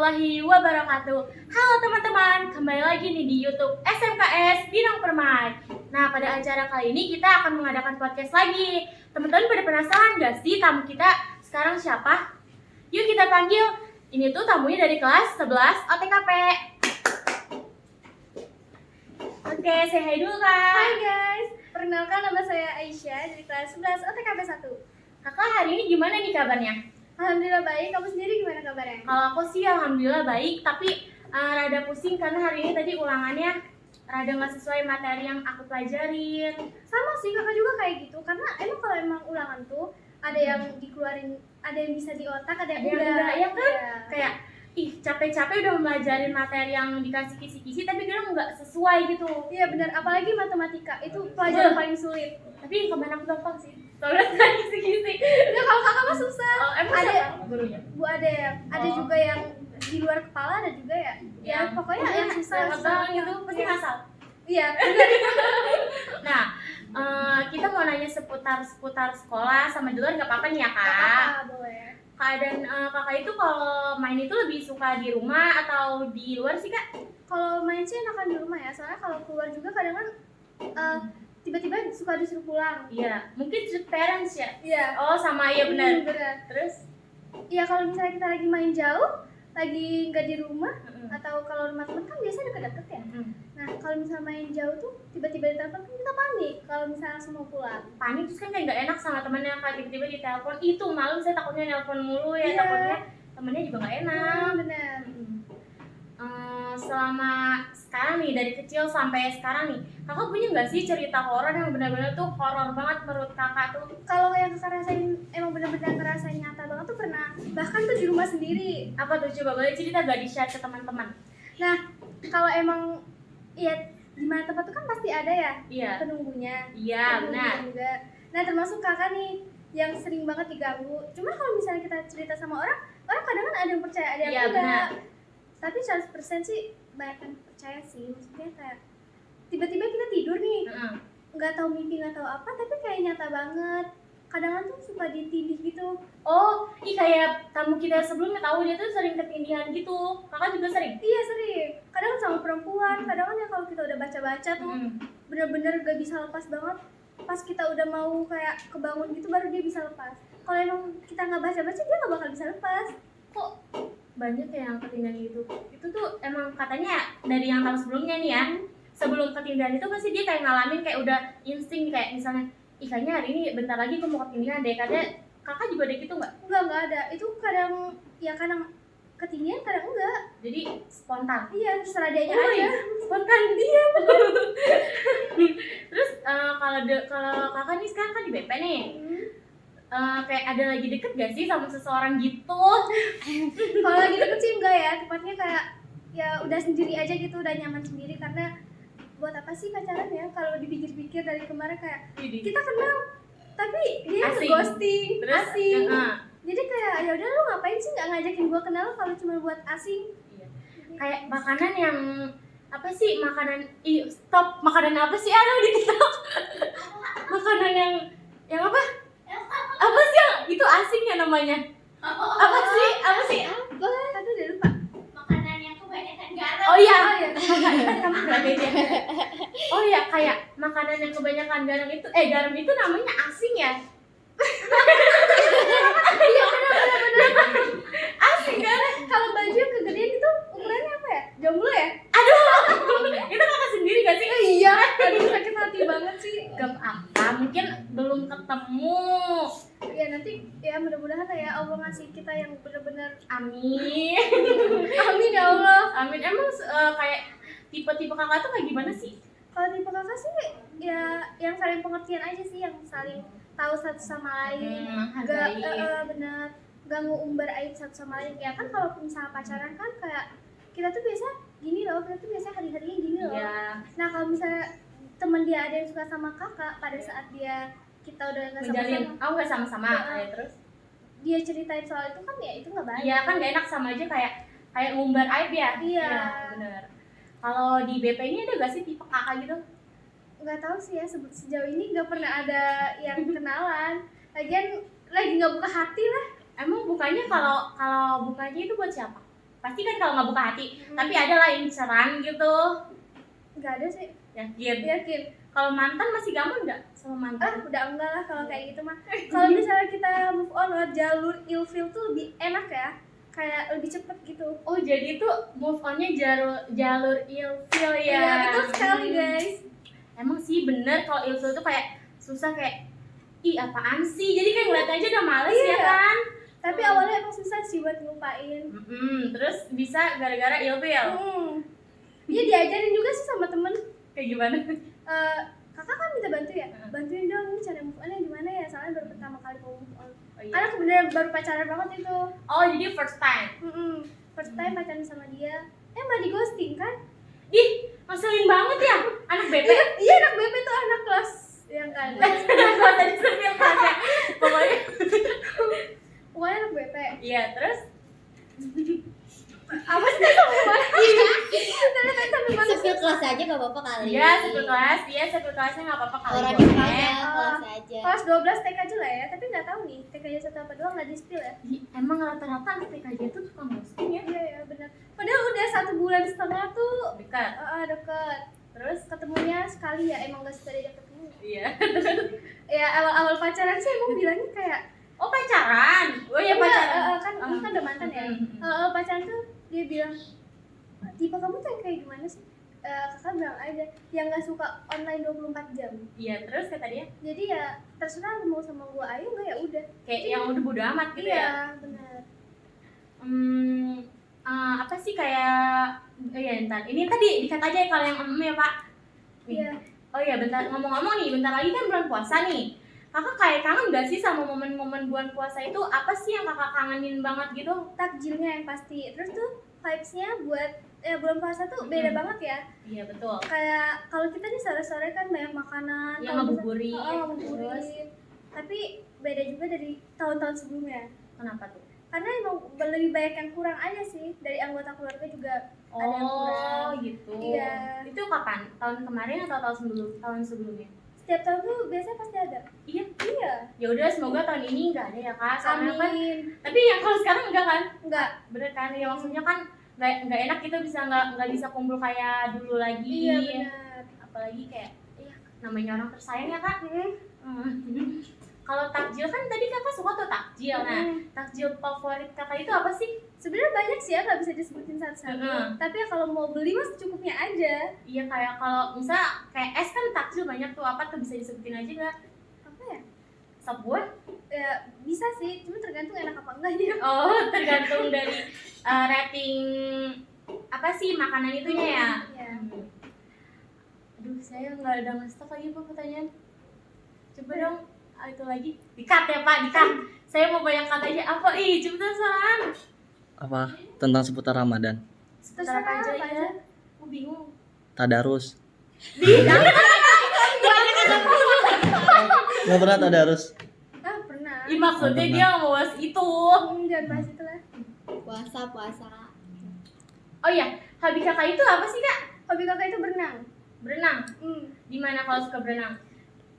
warahmatullahi wabarakatuh. Halo teman-teman, kembali lagi nih di YouTube SMKS Binong Permai. Nah, pada acara kali ini kita akan mengadakan podcast lagi. Teman-teman pada penasaran gak sih tamu kita sekarang siapa? Yuk kita panggil. Ini tuh tamunya dari kelas 11 OTKP. Oke, say hi dulu Kak. Hai guys, perkenalkan nama saya Aisyah dari kelas 11 OTKP 1. Kakak hari ini gimana nih kabarnya? Alhamdulillah baik, kamu sendiri gimana kabarnya? Kalau aku sih alhamdulillah baik, tapi rada pusing karena hari ini tadi ulangannya rada nggak sesuai materi yang aku pelajarin. Sama sih, kakak juga kayak gitu, karena kalau emang ulangan tuh ada yang dikeluarin, ada yang bisa di otak, ada yang enggak. Ya kan? Iya. Kayak capek-capek udah belajarin materi yang dikasih kisi-kisi tapi kadang nggak sesuai gitu. Iya benar, apalagi matematika, itu pelajaran paling sulit. Tapi kebanyakan aku gampang sih. Soalnya kisi-kisi. Enggak, kalau kakak mah susah. Oh, emang ada siapa gurunya? ada Oh. juga yang di luar kepala, ada juga ya. Ya, pokoknya yang susah gitu pasti ngasal. Iya, benar. Nah, kita mau nanya seputar sekolah sama di luar nggak apa-apa nih ya kak? Apa boleh. Keadaan kakak itu kalau main itu lebih suka di rumah atau di luar sih kak? Kalau main sih enakan di rumah ya, soalnya kalau keluar juga kadang kan tiba-tiba suka disuruh pulang. Iya, mungkin strict parents ya? Iya. Oh sama, iya benar. Benar. Terus? Iya, kalau misalnya kita lagi main jauh, lagi nggak di rumah, Mm-mm. atau kalau rumah teman kan biasanya deket-deket ya. Mm. Nah, kalau misalnya main jauh tuh tiba-tiba ditelepon kan kita panik kalau misalnya langsung mau pulang. Panik terus kan kayak nggak enak sama temennya kak, tiba-tiba ditelepon. Itu malu saya takutnya nelpon mulu ya, Iya. takutnya temennya juga nggak enak. Benar. Selama sekarang nih, dari kecil sampai sekarang nih, kakak punya nggak sih cerita horor yang benar-benar tuh horor banget menurut kakak tuh? Kalau yang kakak rasain emang benar-benar ngerasain nyata banget tuh pernah, bahkan tuh di rumah sendiri. Apa tuh, coba boleh cerita gak di-share ke teman-teman? Nah, kalau emang ya di mana tempat tuh kan pasti ada ya Iya. penunggunya. Iya, Penunggu benar. juga. Nah, termasuk kakak nih yang sering banget diganggu. Cuma kalau misalnya kita cerita sama orang kadang kan ada yang percaya, ada yang Iya, enggak. benar. Tapi 100% sih banyak yang percaya sih. Maksudnya kayak tiba-tiba kita tidur nih, Heeh. nggak tahu mimpi, nggak tahu apa, tapi kayak nyata banget. Kadang tuh suka ditindih gitu. Oh, kayak tamu kita sebelumnya tahu dia tuh sering ketindihan gitu. Kakak juga sering? Iya sering. Kadang sama perempuan, kadang kan ya kalau kita udah baca-baca tuh bener-bener gak bisa lepas banget. Pas kita udah mau kayak kebangun gitu baru dia bisa lepas. Kalau emang kita nggak baca-baca dia nggak bakal bisa lepas. Kok banyak ya yang ketindihan gitu? Itu tuh emang katanya dari yang tahun sebelumnya nih ya, sebelum ketindihan itu pasti dia kayak ngalamin kayak udah insting, kayak misalnya kayaknya hari ini bentar lagi aku mau ketindihan deh. Katanya kakak juga ada gitu nggak? Nggak ada. Itu kadang ketindihan, kadang enggak. Jadi spontan. Iya, terserah dianya Oh, aja. iya. Spontan dia. Terus kalau kakak nih sekarang kan di BP nih, kayak ada lagi deket gak sih sama seseorang gitu? Kalau lagi deket sih enggak ya, tepatnya kayak ya udah sendiri aja gitu, udah nyaman sendiri. Karena buat apa sih pacaran ya kalau dipikir-pikir dari kemarin kayak kita kenal tapi dia Asing. ghosting, Terus, asing. heeh. Jadi kayak ya udah lu ngapain sih nggak ngajakin gua kenal kalau cuma buat asing. Iya. Kayak makanan yang apa sih, stop, makanan apa sih ada di TikTok? Makanan yang apa? Apa sih yang itu asing ya namanya? Apa sih? Aduh udah lupa. Makanan yang kebanyakan garam. Oh iya. Oh iya. Oh iya, kayak makanan yang kebanyakan garam itu garam itu namanya asing ya? Iya benar. Asing kan? Kalau baju yang kegedean itu ukurannya apa ya? Jomblo ya? Aduh. Itu kakak sendiri gak sih? Iya. Aduh sakit hati banget sih. Gak apa, mungkin belum ketemu. Ya nanti ya mudah-mudahan lah ya Allah ngasih kita yang benar-benar. Amin. Amin ya Allah. Amin. Emang kayak tipe-tipe kakak tuh kayak gimana sih? Kalau tipe kakak sih ya yang saling pengertian aja sih, yang saling tahu satu sama lain. Menghargai. Benar. Gak ngumbar aib satu sama lain. Ya kan kalau misalnya pacaran kan kayak kita tuh biasa gini loh, kita tuh biasa hari-harinya gini loh. Iya. Nah kalau misalnya teman dia ada yang suka sama kakak pada saat kita udah nggak Menjalin, sama-sama, nggak sama-sama, Iya. terus? dia ceritain soal itu kan ya itu nggak baik. Iya kan gak enak, sama aja kayak ngumbar aib ya. Iya. Bener. Kalau di BP ini ada gak sih tipe kakak gitu? Nggak tahu sih ya, sejauh ini nggak pernah ada yang kenalan. Lagian lagi nggak buka hati lah. Emang bukanya kalau bukanya itu buat siapa? pasti kan kalau nggak buka hati, tapi ada lah inceran gitu. Nggak ada sih. Yakin? Kalau mantan masih gampang nggak sama mantan? Udah enggak lah kalau kayak gitu mah. Kalau misalnya kita move on lewat jalur ilfeel tuh lebih enak ya, kayak lebih cepet gitu. Oh jadi tuh move onnya jalur ilfeel ya? Iya betul sekali guys. Emang sih bener kalau ilfeel tuh kayak susah, kayak ih apaan sih, jadi kayak ngeliat aja udah males ya kan. Tapi awalnya emang susah sih buat ngelupain. Terus bisa gara-gara ilfeel. Iya diajarin juga sih sama temen. Kayak gimana? Kakak kan minta bantu ya, bantuin dong ini cara move on-nya gimana ya, soalnya baru pertama kali mau move on. Oh, iya. Karena kebenaran baru pacaran banget itu. Oh jadi first time. First time pacaran sama dia, malah di ghosting kan? Ih ngeselin banget ya, anak bete. Iya anak BP tuh anak kelas yang kan. Kalau tadi sepil ya. Pokoknya Anak BP. iya, terus Apa sih sampai mana? Sampai mana? Sepil kelas aja gak apa-apa kali. iya satu kelas, satu kelasnya nggak apa-apa kali. Orang boleh. misalnya kelas aja. Kelas 12 TK aja lah ya, tapi nggak tahu nih TK-nya 1 apa 2 nggak di spill ya. Ih, emang rata-rata anak TKJ itu suka ghosting ya? Iya benar. Padahal udah 1 bulan setengah tuh Dekat. deket. Terus Ketemunya sekali ya, emang gak suka diajak ketemu. iya. Ya awal-awal pacaran sih emang bilangnya kayak Oh pacaran. Oh ya pacaran. kan ini kan udah mantan ya. Awal pacaran tuh dia bilang, tipe kamu tuh yang kayak gimana sih? Kakak bilang aja yang nggak suka online 24 jam. Iya, terus kata dia Jadi ya terserah lu mau sama gua ayo nggak ya udah. kayak yang udah bodo amat gitu ya. Iya benar. Apa sih kayak ya ntar ini tadi dikat aja ya kalau yang ya Pak. Nih. Iya. Oh iya bentar, ngomong-ngomong nih, bentar lagi kan bulan puasa nih. Kakak kayak kangen gak sih sama momen-momen bulan puasa itu? Apa sih yang kakak kangenin banget gitu? Takjilnya yang pasti. Terus tuh vibes-nya buat bulan puasa tuh beda banget ya. Iya betul. Kayak kalau kita nih sore-sore kan banyak makanan, Yang kalau ngebuburit. bisa- ngebuburit. Tapi beda juga dari tahun-tahun sebelumnya. Kenapa tuh? Karena emang lebih banyak yang kurang aja sih, dari anggota keluarga juga ada yang kurang. Oh gitu. Iya. Itu kapan? Tahun kemarin atau tahun sebelumnya? Setiap tahun tuh biasanya pasti ada. Iya. Iya. Ya udah semoga tahun ini nggak ada ya kak. Soalnya kan. Amin. Tapi yang kalau sekarang enggak kan? Enggak. Bener kan? Ya maksudnya kan nggak enak kita bisa nggak bisa kumpul kayak dulu lagi. Iya benar. Apalagi kayak ya namanya orang tersayang ya kak. Kalau takjil kan tadi kakak suka tuh takjil. Nah, takjil favorit kakak itu apa sih? Sebenarnya banyak sih ya, nggak bisa disebutin satu-satu. Tapi ya kalau mau beli mas secukupnya aja. Iya kayak kalau misal kayak es kan takjil banyak tuh, apa tuh bisa disebutin aja nggak? Apa ya? Subway? Ya bisa sih, cuma tergantung enak apa enggaknya. Oh tergantung dari rating apa sih makanan itunya ya? Iya. Aduh saya nggak ada nge-stop lagi pak pertanyaan. Coba dong itu lagi di-cut ya pak, di-cut. Saya mau banyak kata aja. Apa? Cepetan Salan. Apa tentang seputar Ramadan? Seputar apa aja Terserah, apa ya? aja. Aku bingung. Tadarus. Nggak Nggak pernah tadarus. Pernah. maksudnya Pernah. dia nggak mau bahas itu. Jangan bahas itu lah. Puasa. Oh iya, hobi kakak itu apa sih kak? Hobi kakak itu berenang. Berenang. Di mana kalau suka berenang?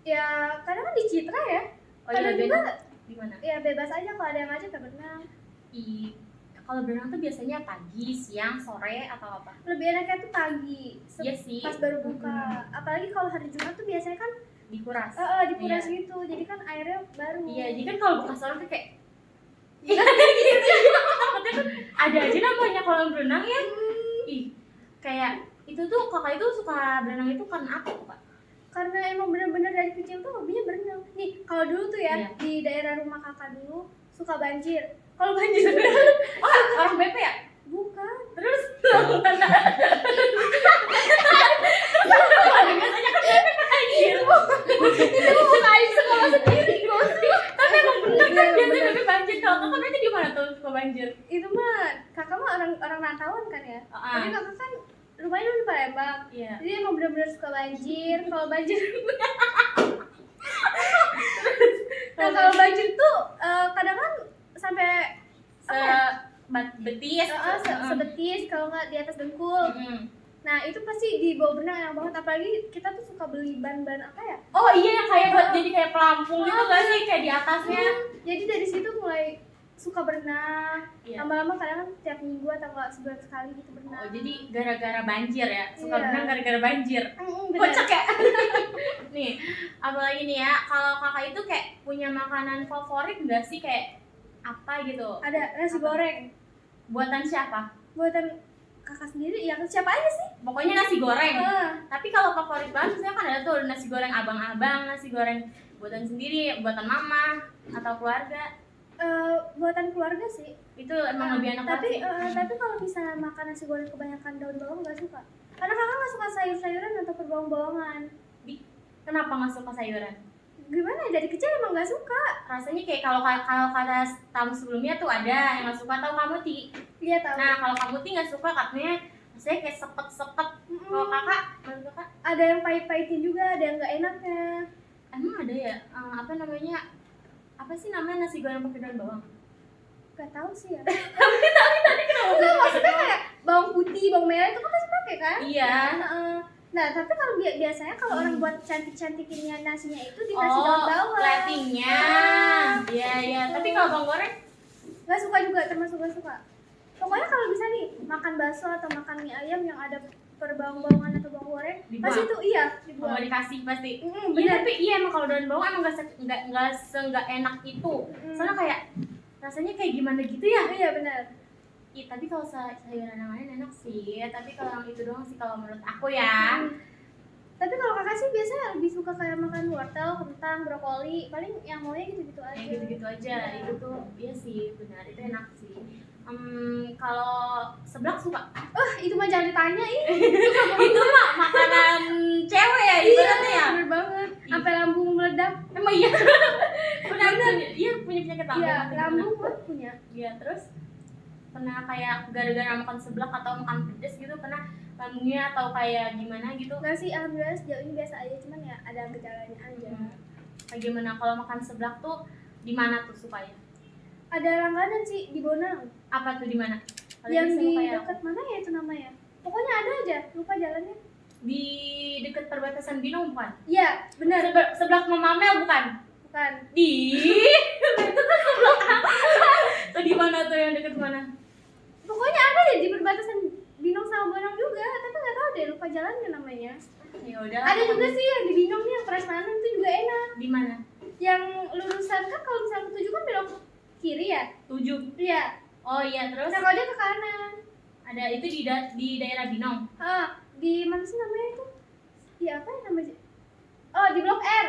Ya kadang kan di Citra ya. Oh iya, Kadang juga di mana? ya bebas aja kalau ada yang ngajak ke berenang. Kalau berenang tuh biasanya pagi, siang, sore atau apa? Lebih enaknya tuh pagi. Iya sih. Pas baru buka. Apalagi kalau hari Jumat tuh biasanya kan Dikuras. dikuras Iya. gitu. Jadi kan airnya baru. Iya, jadi kan kalau buka sore tuh kayak iya gitu. Takutnya kan ada aja namanya kolam berenang ya. Kayak itu tuh kakak itu suka berenang itu karena apa tuh kak? Karena emang bener-bener dari kecil tuh hobinya berenang. Nih, kalau dulu tuh ya Iya. di daerah rumah kakak dulu suka banjir. Kalau banjir Oh, orang BP ya? bukan. Terus biasanya kan BP banjir. Itu bukan air sekolah sendiri, Tapi emang bener kan Iya, biasanya bener. BP banjir. Kalau kakak berarti di mana tuh suka banjir? Itu mah kakak mah orang rantauan kan ya. Tapi kakak kan rumahnya dulu di Palembang. Iya. Jadi emang bener-bener suka banjir. Kalau banjir nah kalau banjir tuh kadang kan sampai betis. sebetis kalau nggak di atas dengkul. Nah itu pasti di bawah berenang enak banget. Apalagi kita tuh suka beli ban-ban apa ya? Oh iya yang kayak buat jadi kayak pelampung gitu gak sih kayak di atasnya? Jadi dari situ mulai suka berenang. Iya. Lama-lama kadang kan tiap minggu atau enggak sebulan sekali gitu berenang. Oh, jadi gara-gara banjir ya? Suka Iya. berenang gara-gara banjir. Bener. Kocak ya? Nih, apalagi nih ya, kalau kakak itu kayak punya makanan favorit nggak sih? Kayak apa gitu? Ada nasi goreng Buatan siapa? buatan kakak sendiri, ya siapa aja sih? Pokoknya nasi goreng. Ah, Tapi kalau favorit banget misalnya kan ada tuh nasi goreng abang-abang, nasi goreng buatan sendiri, buatan mama atau keluarga. buatan keluarga sih. Itu emang lebih enak Tapi banget sih. tapi kalau misalnya makan nasi goreng kebanyakan daun bawang nggak suka. Karena kakak nggak suka sayur-sayuran atau berbawang-bawangan. Kenapa nggak suka sayuran? Gimana ya, dari kecil emang nggak suka. Rasanya kayak kalau kata tamu sebelumnya tuh ada yang nggak suka, tahu kamu Ti. Iya tahu. Nah kalau kamu Ti nggak suka katanya rasanya kayak sepet-sepet. Mm-mm. Kalau kakak, menurut kakak Ada yang pahit-pahitin juga, ada yang nggak enaknya. emang ada ya apa namanya? Apa sih namanya nasi goreng pakai daun bawang? Gak tahu sih ya. Tapi kenapa? Nggak, maksudnya kayak bawang putih, bawang merah itu kan pasti pakai kan? Iya. Heeh. Nah, tapi kalau biasanya kalau orang buat cantik-cantikinnya nasinya itu dikasih daun bawang. platingnya. Iya iya. Tapi kalau bawang goreng Nggak suka juga, termasuk nggak suka. Pokoknya kalau bisa nih makan bakso atau makan mie ayam yang ada perbawang-bawangan atau bawang goreng, Dibuang. pasti itu iya mau dibuang. dikasih pasti. Iya Bener. tapi iya emang kalau daun bawang emang nggak enak itu. Soalnya kayak rasanya kayak gimana gitu ya. Iya benar. Iya, tapi kalau sayuran yang lain enak sih. Tapi kalau yang itu doang sih kalau menurut aku ya. Tapi kalau kakak sih biasanya lebih suka kayak makan wortel, kentang, brokoli, paling yang maunya gitu-gitu aja. Kayak gitu-gitu aja. Itu tuh iya sih benar itu enak sih. Kalau seblak suka. Itu mah jangan ditanya Itu mah makanan cewek ya ibaratnya ya. Bener banget. Sampai lambung meledak. Emang iya. Benar iya punya penyakit lambung. Iya, atau gimana? lambung mah punya. Iya terus pernah kayak gara-gara makan seblak atau makan pedes gitu pernah lambungnya atau kayak gimana gitu. Nggak sih, alhamdulillah sejauh ini biasa aja, cuman ya ada gejalanya aja. Kayak gimana kalau makan seblak tuh di mana tuh supaya? Ada langganan sih di Bonang. Apa tuh di mana? Yang Kalian di bisa kayak dekat mana ya itu namanya? Pokoknya ada aja, lupa jalannya. di dekat perbatasan Binong bukan? Iya, benar. Seblak Memamel bukan? Bukan. Di itu tuh seblak apa? Tuh di mana tuh yang dekat mana? Pokoknya ada ya di perbatasan Binong sama Bonang juga, tapi nggak tahu deh, lupa jalannya namanya. Ya udah. Ada juga sih yang di Binong nih, yang Prasmanan itu juga enak. Di mana? Yang lulusan kan kalau misalnya ke 7 kan belok kiri ya? 7. Iya. Oh iya terus Nah, kalau dia ke kanan. ada itu di daerah Binong. Di mana sih namanya itu? Di apa ya namanya? Oh, di Blok R.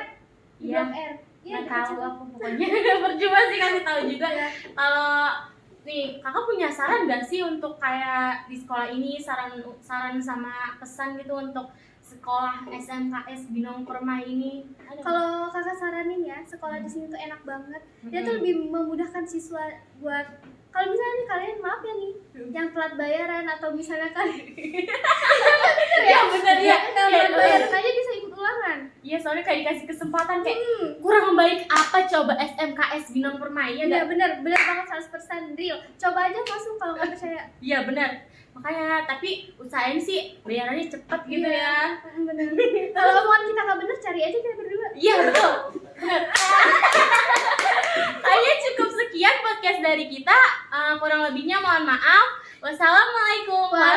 Di Iya. Blok R. Iya, Nggak di tahu situ. aku pokoknya percuma sih kasih tahu juga. Iya. Kalau nih kakak punya saran nggak sih untuk kayak di sekolah ini saran sama pesan gitu untuk sekolah SMKS Binong Permai ini? Ada nggak? Kalau kakak saranin ya, sekolah di sini tuh enak banget. Dia tuh lebih memudahkan siswa buat kalau misalnya nih kalian maaf ya nih, yang telat bayaran atau misalnya kalian Iya benar ya. yang telat bayaran aja bisa ikut ulangan. Iya soalnya kayak dikasih kesempatan kayak kurang baik apa coba SMKS Binong Permai ya Iya nggak? benar banget 100% real. Coba aja masuk kalau nggak percaya. Iya benar. Makanya tapi usahain sih bayarannya cepet gitu Iya. ya. Bener. Kalau omongan kita nggak bener, cari aja kita berdua. Iya betul. Benar. Kayaknya cukup sekian podcast dari kita. Kurang lebihnya mohon maaf. Wassalamualaikum warahmatullahi